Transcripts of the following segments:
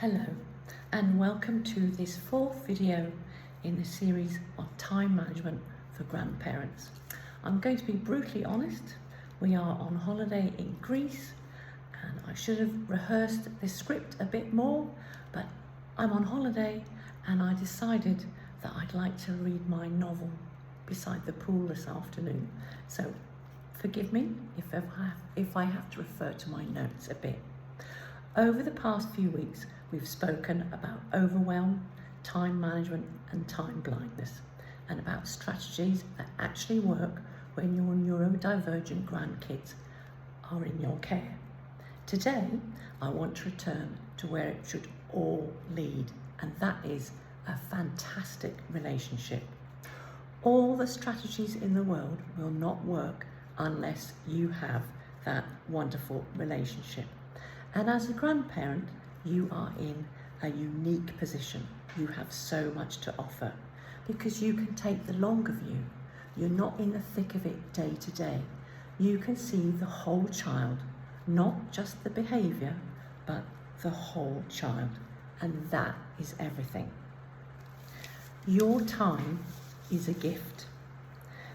Hello and welcome to this fourth video in the series of time management for grandparents. I'm going to be brutally honest. We are on holiday in Greece and I should have rehearsed this script a bit more, but I'm on holiday and I decided that I'd like to read my novel beside the pool this afternoon. So forgive me if I have to refer to my notes a bit. Over the past few weeks, we've spoken about overwhelm, time management and time blindness, and about strategies that actually work when your neurodivergent grandkids are in your care. Today, I want to return to where it should all lead, and that is a fantastic relationship. All the strategies in the world will not work unless you have that wonderful relationship. And as a grandparent, you are in a unique position. You have so much to offer because you can take the longer view. You're not in the thick of it day to day. You can see the whole child, not just the behaviour, but the whole child. And that is everything. Your time is a gift.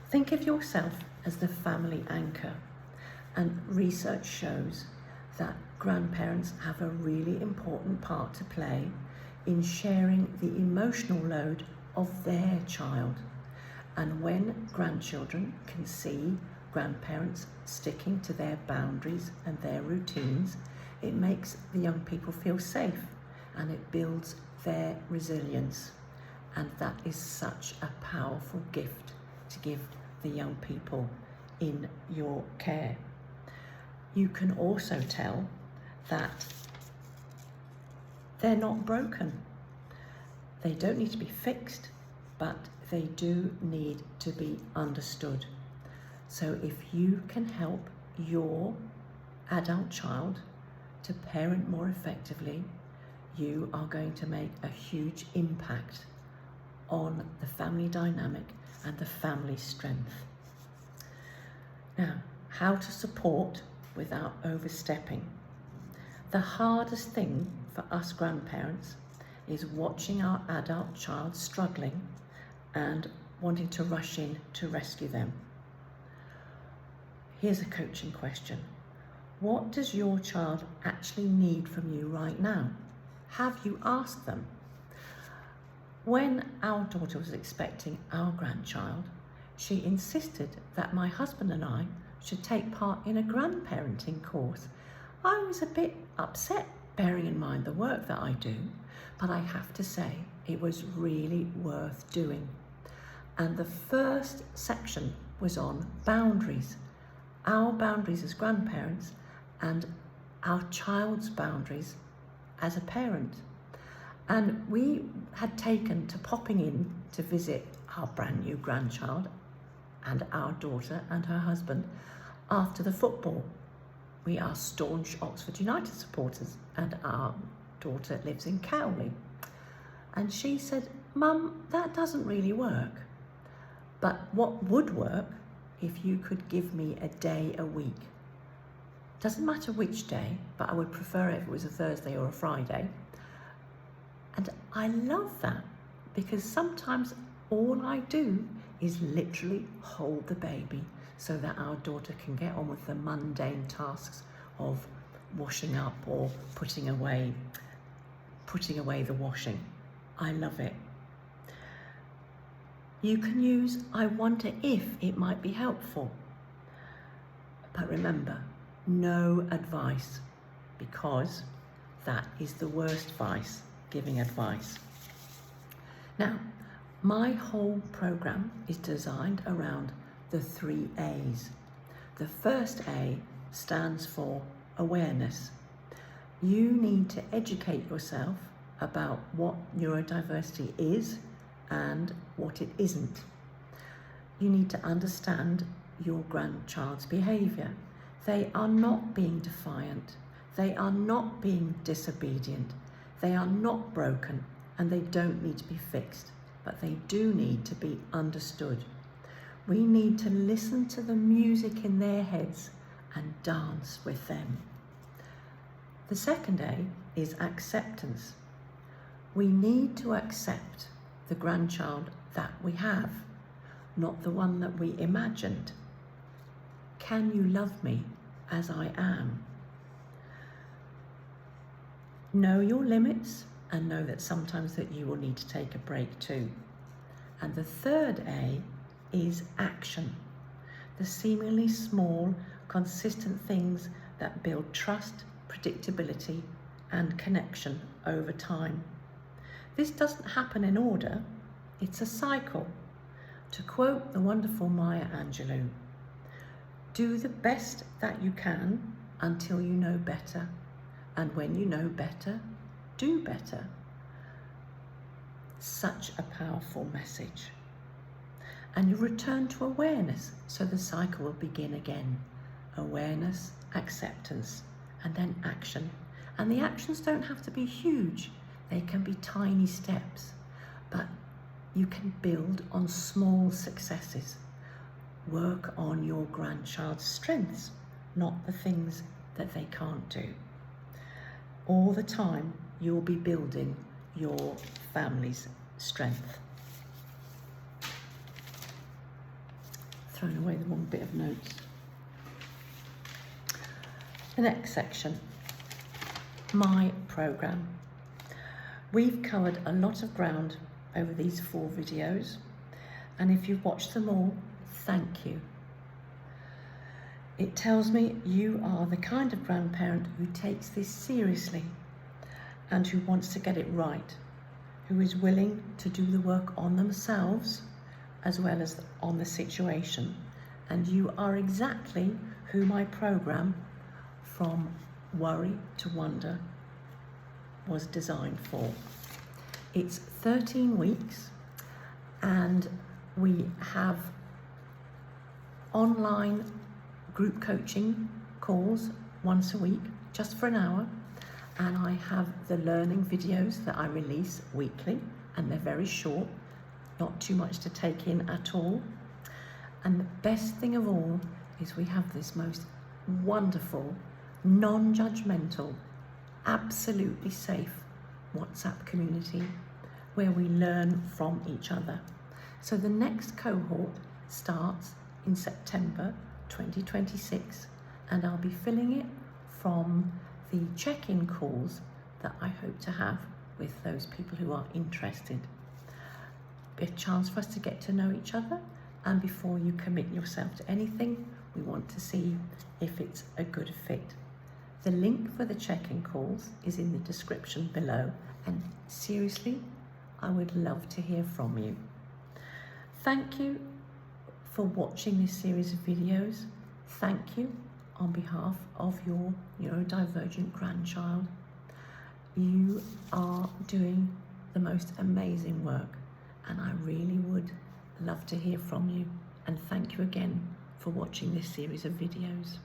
Think of yourself as the family anchor. And research shows that grandparents have a really important part to play in sharing the emotional load of their child. And when grandchildren can see grandparents sticking to their boundaries and their routines, it makes the young people feel safe and it builds their resilience. And that is such a powerful gift to give the young people in your care. You can also tell that they're not broken. They don't need to be fixed, but they do need to be understood. So if you can help your adult child to parent more effectively, you are going to make a huge impact on the family dynamic and the family strength. Now, how to support without overstepping. The hardest thing for us grandparents is watching our adult child struggling and wanting to rush in to rescue them. Here's a coaching question. What does your child actually need from you right now? Have you asked them? When our daughter was expecting our grandchild, she insisted that my husband and I should take part in a grandparenting course. I was a bit upset, bearing in mind the work that I do, but I have to say it was really worth doing. And the first section was on boundaries, our boundaries as grandparents and our child's boundaries as a parent. And we had taken to popping in to visit our brand new grandchild and our daughter and her husband after the football. We are staunch Oxford United supporters and our daughter lives in Cowley. And she said, "Mum, that doesn't really work. But what would work if you could give me a day a week? Doesn't matter which day, but I would prefer it if it was a Thursday or a Friday." And I love that because sometimes all I do is literally hold the baby so that our daughter can get on with the mundane tasks of washing up or putting away the washing. I love it. You can use "I wonder if it might be helpful." But remember, no advice, because that is the worst vice, giving advice. Now, my whole program is designed around the 3 A's. The first A stands for awareness. You need to educate yourself about what neurodiversity is and what it isn't. You need to understand your grandchild's behaviour. They are not being defiant. They are not being disobedient. They are not broken and they don't need to be fixed, but they do need to be understood. We need to listen to the music in their heads and dance with them. The second A is acceptance. We need to accept the grandchild that we have, not the one that we imagined. Can you love me as I am? Know your limits and know that sometimes that you will need to take a break too. And the third A is action. The seemingly small, consistent things that build trust, predictability, and connection over time. This doesn't happen in order, it's a cycle. To quote the wonderful Maya Angelou, do the best that you can until you know better, and when you know better, do better. Such a powerful message. And you return to awareness, so the cycle will begin again. Awareness, acceptance, and then action. And the actions don't have to be huge, they can be tiny steps, but you can build on small successes. Work on your grandchild's strengths, not the things that they can't do. All the time, you'll be building your family's strength. Thrown away the wrong bit of notes. The next section, my programme. We've covered a lot of ground over these 4 videos, and if you've watched them all, thank you. It tells me you are the kind of grandparent who takes this seriously and who wants to get it right, who is willing to do the work on themselves as well as on the situation. And you are exactly who my programme From Worry to Wonder was designed for. It's 13 weeks and we have online group coaching calls once a week, just for an hour. And I have the learning videos that I release weekly, and they're very short, not too much to take in at all. And the best thing of all is we have this most wonderful, non-judgmental, absolutely safe WhatsApp community where we learn from each other. So the next cohort starts in September 2026, and I'll be filling it from the check-in calls that I hope to have with those people who are interested. A chance for us to get to know each other, and before you commit yourself to anything, we want to see if it's a good fit. The link for the check-in calls is in the description below, and seriously, I would love to hear from you. Thank you for watching this series of videos. Thank you on behalf of your neurodivergent grandchild. You are doing the most amazing work, and I really would love to hear from you. And thank you again for watching this series of videos.